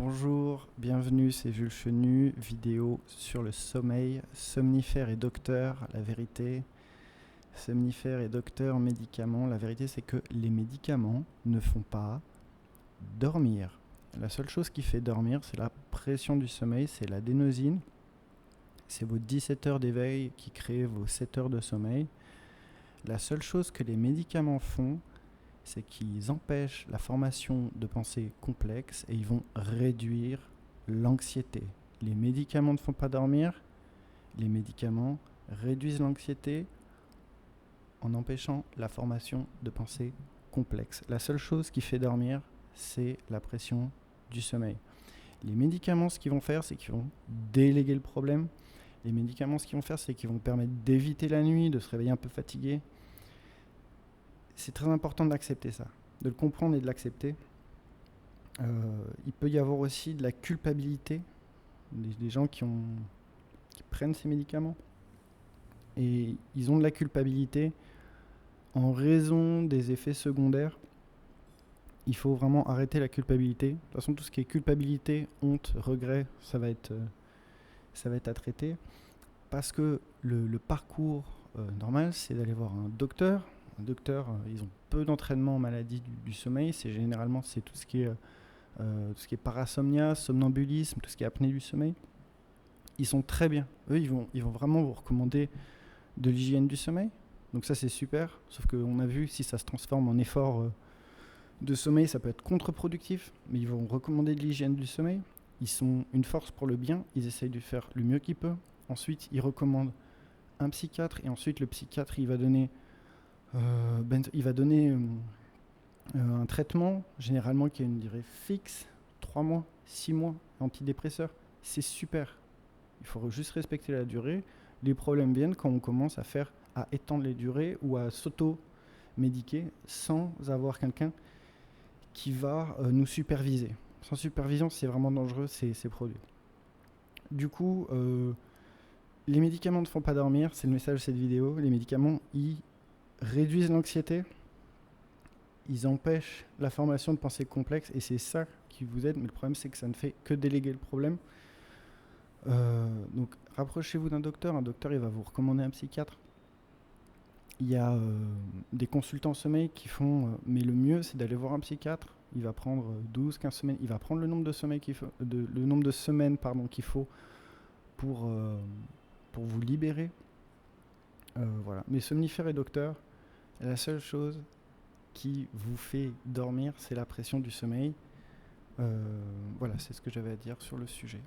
Bonjour, bienvenue, c'est Jules Chenu, vidéo sur le sommeil, somnifères et docteurs, la vérité. Somnifères et docteurs, médicaments, la vérité c'est que les médicaments ne font pas dormir. La seule chose qui fait dormir, c'est la pression du sommeil, c'est l'adénosine. C'est vos 17 heures d'éveil qui créent vos 7 heures de sommeil. La seule chose que les médicaments font, c'est qu'ils empêchent la formation de pensées complexes et ils vont réduire l'anxiété. Les médicaments ne font pas dormir, les médicaments réduisent l'anxiété en empêchant la formation de pensées complexes. La seule chose qui fait dormir, c'est la pression du sommeil. Les médicaments, ce qu'ils vont faire, c'est qu'ils vont déléguer le problème. Les médicaments, ce qu'ils vont faire, c'est qu'ils vont permettre d'éviter la nuit, de se réveiller un peu fatigué. C'est très important d'accepter ça, de le comprendre et de l'accepter. Il peut y avoir aussi de la culpabilité des gens qui prennent ces médicaments. Et ils ont de la culpabilité en raison des effets secondaires. Il faut vraiment arrêter la culpabilité. De toute façon, tout ce qui est culpabilité, honte, regret, ça va être à traiter. Parce que le parcours normal, c'est d'aller voir un docteur. Un docteur, ils ont peu d'entraînement en maladie du sommeil. Généralement, c'est tout ce qui est parasomnia, somnambulisme, tout ce qui est apnée du sommeil. Ils sont très bien. Eux, ils vont vraiment vous recommander de l'hygiène du sommeil. Donc ça, c'est super. Sauf qu'on a vu, si ça se transforme en effort de sommeil, ça peut être contre-productif. Mais ils vont recommander de l'hygiène du sommeil. Ils sont une force pour le bien. Ils essayent de faire le mieux qu'ils peuvent. Ensuite, ils recommandent un psychiatre. Et ensuite, le psychiatre, il va donner un traitement, généralement qui a une durée fixe, 3 mois, 6 mois, antidépresseur. C'est super. Il faut juste respecter la durée. Les problèmes viennent quand on commence à étendre les durées ou à s'auto-médiquer sans avoir quelqu'un qui va nous superviser. Sans supervision, c'est vraiment dangereux, ces produits. Du coup, les médicaments ne font pas dormir, c'est le message de cette vidéo. Les médicaments, ils réduisent l'anxiété, ils empêchent la formation de pensées complexes et c'est ça qui vous aide. Mais le problème, c'est que ça ne fait que déléguer le problème. Donc rapprochez-vous d'un docteur. Un docteur, il va vous recommander un psychiatre. Il y a des consultants sommeil qui font mais le mieux, c'est d'aller voir un psychiatre. Il va prendre 12-15 semaines. Il va prendre le nombre de semaines qu'il faut pour vous libérer. Voilà. Mais somnifères et docteurs, la seule chose qui vous fait dormir, c'est la pression du sommeil. Voilà, c'est ce que j'avais à dire sur le sujet.